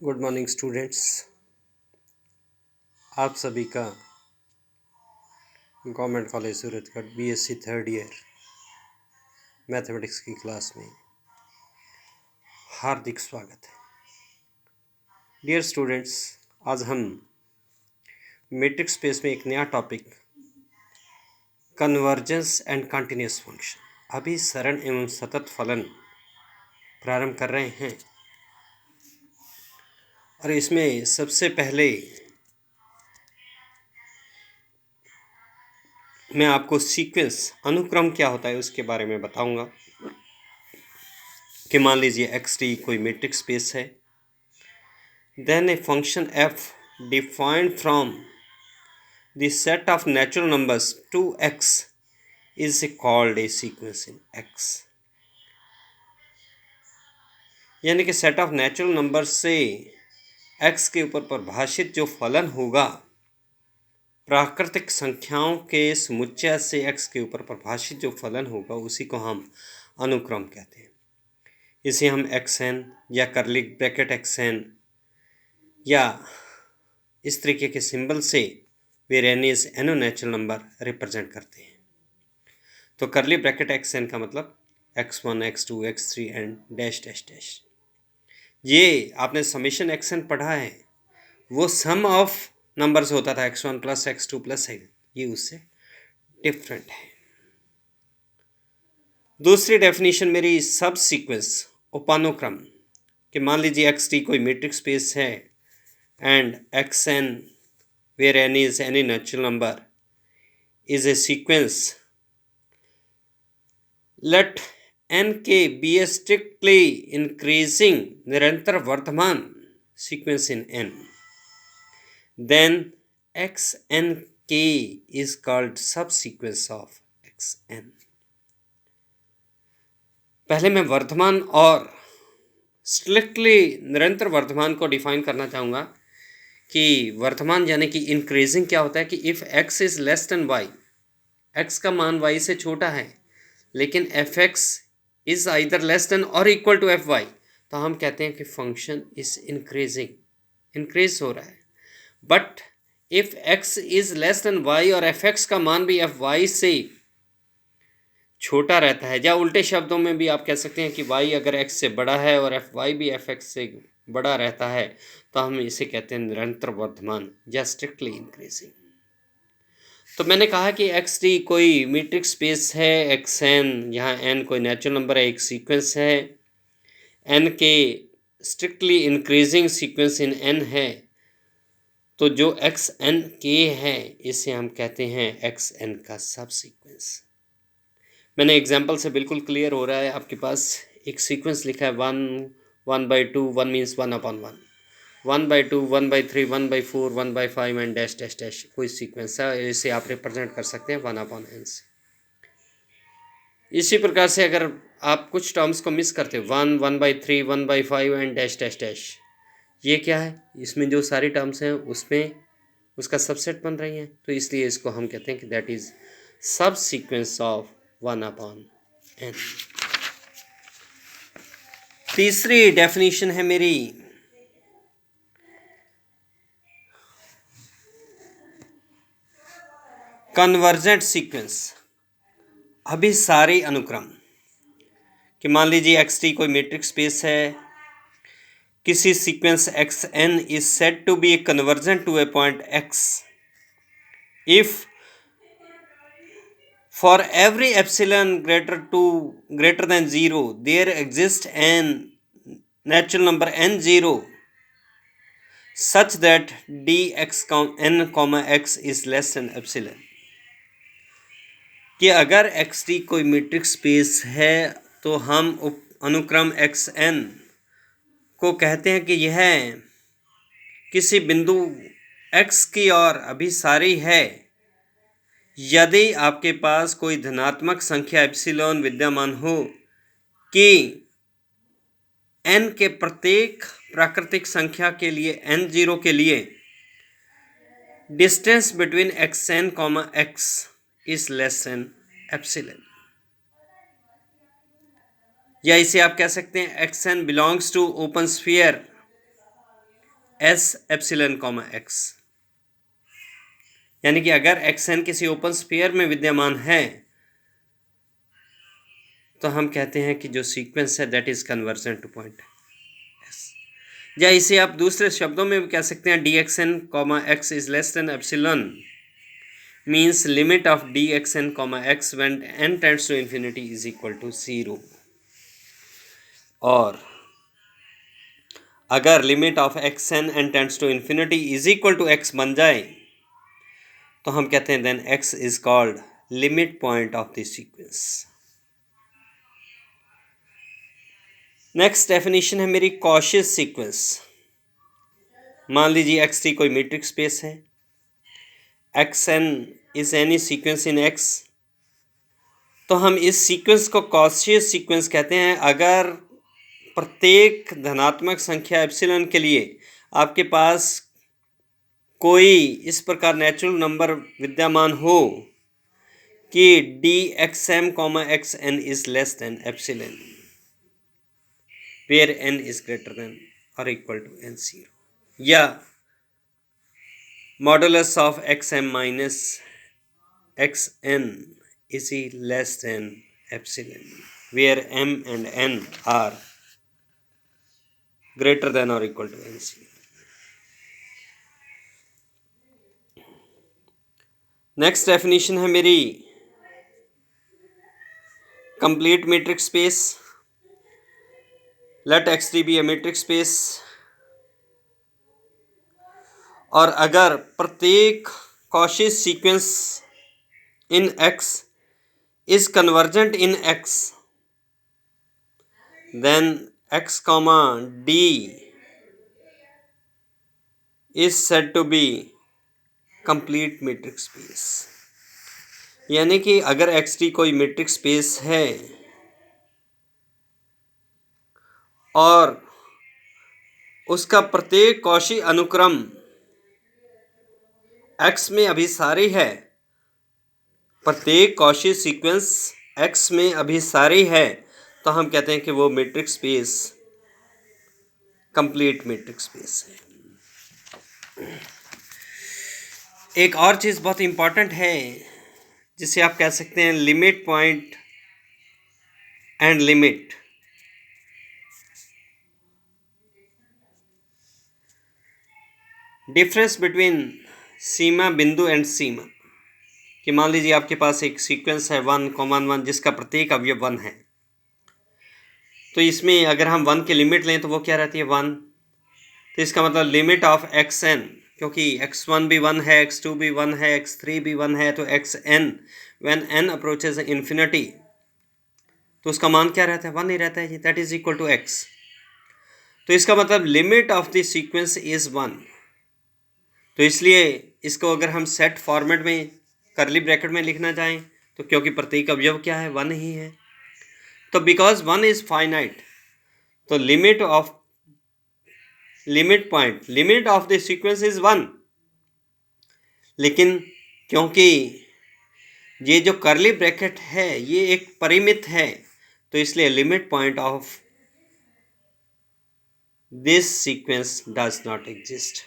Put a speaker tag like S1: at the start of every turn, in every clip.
S1: Good morning students. आप सभी का government college Suratgarh BSc third year mathematics की क्लास में हार्दिक स्वागत है। डियर स्टूडेंट्स, आज हम मैट्रिक्स स्पेस में एक नया topic convergence and continuous function अभी सरण एवं सतत फलन प्रारंभ कर रहे हैं। और इसमें सबसे पहले मैं आपको सीक्वेंस अनुक्रम क्या होता है उसके बारे में बताऊंगा कि मान लीजिए एक्स टी कोई मैट्रिक्स स्पेस है, then a function f defined from the set of natural numbers 2x is called a sequence in x। यानी कि सेट ऑफ नेचुरल नंबर से x के ऊपर परिभाषित जो फलन होगा प्राकृतिक संख्याओं के समुच्चय से x के ऊपर परिभाषित जो फलन होगा उसी को हम अनुक्रम कहते हैं। इसे हम xn या करली ब्रैकेट xn या इस तरीके के सिंबल से वेरियस एनो नेचुरल नंबर रिप्रेजेंट करते हैं। तो करली ब्रैकेट xn का मतलब x1 x2 x3 and dash dash dash. ये आपने समेशन xn पढ़ा है, वो सम ऑफ नंबर्स होता था x1 plus x2 plus n, ये उससे डिफरेंट है। दूसरी डेफिनेशन मेरी सब सीक्वेंस उपानुक्रम कि मान लीजिए एक्स टी कोई मैट्रिक्स स्पेस है and xn where n is any natural number is a sequence, let n के be a strictly increasing निरंतर वर्तमान sequence in n, then xnk is called subsequence of xn। पहले मैं वर्तमान और strictly निरंतर वर्तमान को डिफाइन करना चाहूँगा कि वर्तमान यानी कि इंक्रीजिंग क्या होता है कि if x is less than y, x का मान y से छोटा है लेकिन F x is either less than और इक्वल टू एफ वाई, तो हम कहते हैं कि फंक्शन इज़ इंक्रीजिंग, इंक्रीज हो रहा है। But if x is less than y और एफ एक्स का मान भी एफ वाई से छोटा रहता है, या उल्टे शब्दों में भी आप कह सकते हैं कि y अगर x से बड़ा है और एफ वाई भी एफ एक्स से बड़ा रहता है, तो हम इसे कहते हैं निरंतर वर्धमान या स्ट्रिक्टली इंक्रीजिंग। तो मैंने कहा कि एक्स टी कोई मैट्रिक्स स्पेस है, एक्स एन यहाँ एन कोई नेचुरल नंबर है, एक सीक्वेंस है, एन के strictly increasing sequence in an है, तो जो एक्स एन के है इसे हम कहते हैं एक्स एन का सब सीक्वेंस। मैंने एग्जाम्पल से बिल्कुल क्लियर हो रहा है, आपके पास एक सीक्वेंस लिखा है 1/2, 1 means 1/1, 1/2, 1/3, 1/4, 1/5 and dash dash dash कोई सीक्वेंस है, इसे आप रिप्रेजेंट कर सकते हैं 1/n से। इसी प्रकार से अगर आप कुछ टर्म्स को मिस करते हो 1, 1/3, 1/5 एंड डैश डैश डैश, ये क्या है, इसमें जो सारी टर्म्स हैं उसमें उसका सबसेट बन रही हैं, तो इसलिए इसको हम कहते हैं कि दैट इज सब सीक्वेंस ऑफ 1/n। तीसरी डेफिनेशन है मेरी कन्वर्जेंट सीक्वेंस, अभिसारी अनुक्रम। कि मान लीजिए एक्स टी कोई मैट्रिक्स स्पेस है, किसी sequence x N is said to be convergent to a point x if for every epsilon greater than 0 there exist n natural number n0 such that dx(n, x) is less than epsilon. कि अगर x t कोई matrix space है तो हम अनुक्रम x N को कहते हैं कि यह किसी बिंदु x की ओर अभिसारी है यदि आपके पास कोई धनात्मक संख्या एप्सिलॉन विद्यमान हो कि n के प्रत्येक प्राकृतिक संख्या के लिए n0 के लिए distance between xn, x is less than epsilon. या इसे आप कह सकते हैं xn belongs to open sphere S epsilon comma x, यानी कि अगर एक्स एन किसी ओपन स्फीयर में विद्यमान है तो हम कहते हैं कि जो सीक्वेंस है that is convergent two point S. या इसे आप दूसरे शब्दों में भी कह सकते हैं d x n comma x is less than epsilon means limit of d x n comma x when n tends to infinity is equal to 0। और अगर limit of x n n tends to infinity is equal to x बन जाए तो हम कहते हैं then x is called limit point of the sequence. Next definition है मेरी कॉशियस सीक्वेंस। मान लीजिए एक्स टी कोई मीट्रिक स्पेस है, x N is any sequence in x, तो हम इस सीक्वेंस को कॉशियस सीक्वेंस कहते हैं अगर प्रत्येक धनात्मक संख्या एप्सिलॉन के लिए आपके पास कोई इस प्रकार नेचुरल नंबर विद्यमान हो कि D X M comma X N is less than epsilon where N is greater than और इक्वल टू एन 0, या modulus of X M minus X N is less than epsilon where M and N are greater than और equal to N 0। Next definition है मेरी complete metric space. Let X T be a metric space, और अगर प्रत्येक cauchy sequence in X is convergent in x then x comma d is said to be complete metric space. यानी कि अगर x t कोई metric space है और उसका प्रत्येक कॉशी अनुक्रम एक्स में अभिसारी है, प्रत्येक कॉशी सीक्वेंस एक्स में अभिसारी है, तो हम कहते हैं कि वो metric space complete metric space है। एक और चीज़ बहुत इंपॉर्टेंट है जिसे आप कह सकते हैं limit point and limit. Difference between सीमा बिंदु एंड सीमा, कि मान लीजिए आपके पास एक सीक्वेंस है 1,1 जिसका प्रत्येक अवयव 1 है, तो इसमें अगर हम 1 की लिमिट लें तो वो क्या रहती है 1, तो इसका मतलब लिमिट ऑफ एक्स एन, क्योंकि x1 भी 1 है, x2 भी 1 है, x3 भी 1 है, तो xn when n approaches infinity तो उसका मान क्या रहता है 1 ही रहता है, that is equal to x। तो इसका मतलब limit of the sequence is 1। तो इसलिए इसको अगर हम सेट फॉर्मेट में करली ब्रैकेट में लिखना चाहें तो क्योंकि प्रत्येक अवयव क्या है 1 ही है, तो बिकॉज 1 इज फाइनाइट तो limit point limit of the sequence is 1। लेकिन क्योंकि ये जो करली ब्रैकेट है ये एक परिमित है तो इसलिए limit point of this sequence does not exist.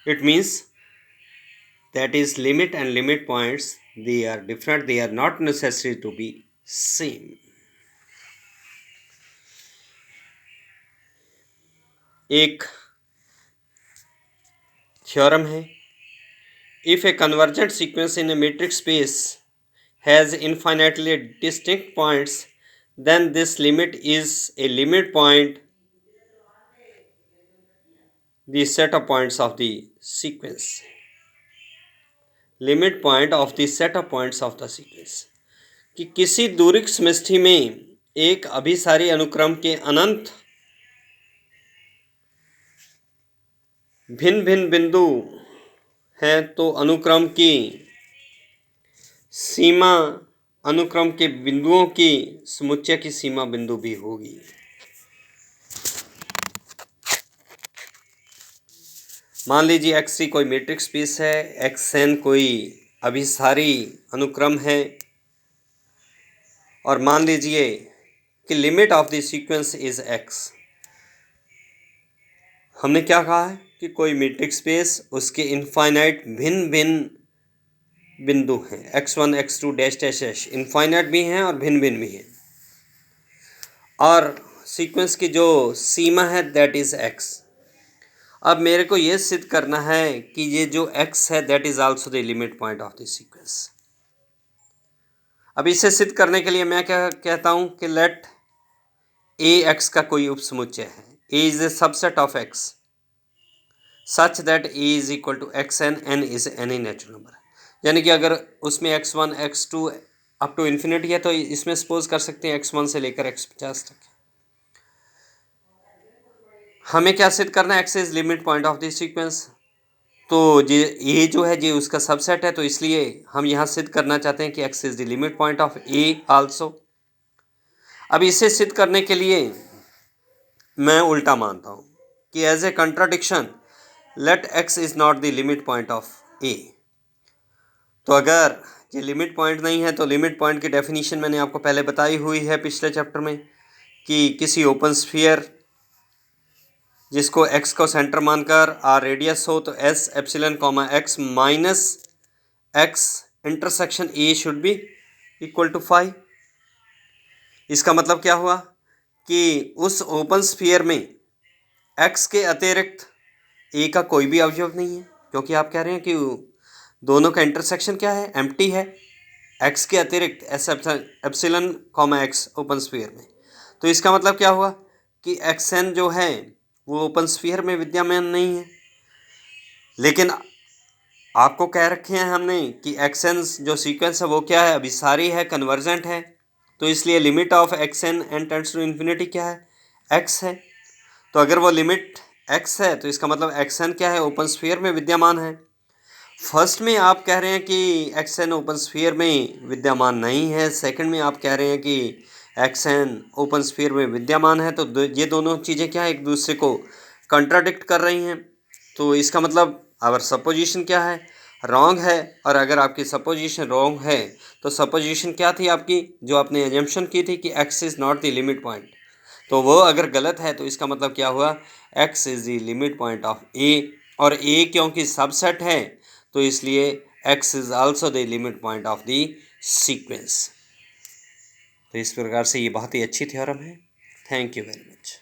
S1: It means that is limit and limit points, they are different, they are not necessary to be same. एक थ्योरम है, if a convergent sequence in a metric space has infinitely distinct points then this limit is a limit point the set of points of the sequence, limit point of the set of points of the sequence, कि किसी दूरिक समष्टि में एक अभिसारी अनुक्रम के अनंत भिन्न भिन्न बिंदु हैं तो अनुक्रम की सीमा अनुक्रम के बिंदुओं की समुच्चय की सीमा बिंदु भी होगी। मान लीजिए एक्स टी कोई मैट्रिक स्पेस है, एक्स एन कोई अभिसारी अनुक्रम है, और मान लीजिए कि limit of the sequence is x. हमने क्या कहा है कि कोई मीट्रिक स्पेस, उसके इनफाइनाइट भिन्न भिन्न बिंदु हैं, x1 x2 dash dash dash, infinite भी हैं और भिन्न भिन्न भी हैं, और सीक्वेंस की जो सीमा है दैट इज x। अब मेरे को ये सिद्ध करना है कि ये जो x है that is also the limit point of the sequence. अब इसे सिद्ध करने के लिए मैं क्या कहता हूँ कि लेट ए x का कोई उपसमुच्चय है, a is a subset of x such that a is equal to xn, n is any natural number. यानी कि अगर उसमें x1 x2 up to infinity है तो इसमें सपोज कर सकते हैं x1 से लेकर x50 तक। हमें क्या सिद्ध करना है, x is limit point of the sequence. तो ये जो है ये उसका सबसेट है, तो इसलिए हम यहाँ सिद्ध करना चाहते हैं कि x is the limit point of a also. अब इसे सिद्ध करने के लिए मैं उल्टा मानता हूँ कि as a contradiction let x is not the limit point of a। तो अगर ये लिमिट पॉइंट नहीं है तो लिमिट पॉइंट की डेफिनेशन मैंने आपको पहले बताई हुई है पिछले चैप्टर में कि किसी ओपन स्फीयर जिसको x को सेंटर मानकर r रेडियस हो तो s epsilon comma x minus x intersection a should be equal to 5। इसका मतलब क्या हुआ कि उस ओपन स्फीयर में x के अतिरिक्त a का कोई भी अवयव नहीं है, क्योंकि आप कह रहे हैं कि दोनों का इंटरसेक्शन क्या है, एम्प्टी है, x के अतिरिक्त s epsilon comma x open sphere में। तो इसका मतलब क्या हुआ कि xn जो है वो ओपन स्फीयर में विद्यमान नहीं है। लेकिन आपको कह रखे हैं हमने कि xn जो सीक्वेंस है वो क्या है, अभिसारी है, कन्वर्जेंट है, तो इसलिए limit of xn n tends to infinity क्या है, x है। तो अगर वो लिमिट x है तो इसका मतलब xn क्या है, ओपन स्फीयर में विद्यमान है। फर्स्ट में आप कह रहे हैं कि xn ओपन स्फीयर में विद्यमान नहीं है, सेकंड में आप कह रहे हैं कि xn ओपन स्फीयर में विद्यमान है। तो ये दोनों चीज़ें क्या है, एक दूसरे को कंट्राडिक्ट कर रही हैं। तो इसका मतलब आवर सपोजिशन क्या है, रॉन्ग है। और अगर आपकी सपोजिशन रॉन्ग है तो सपोजिशन क्या थी आपकी, जो आपने एजम्पशन की थी कि x is not the limit point, तो वो अगर गलत है तो इसका मतलब क्या हुआ, x is the limit point of a। और a क्योंकि सबसेट है तो इसलिए x is also the limit point of the sequence. तो इस प्रकार से ये बहुत ही अच्छी थ्योरम है। Thank you very much.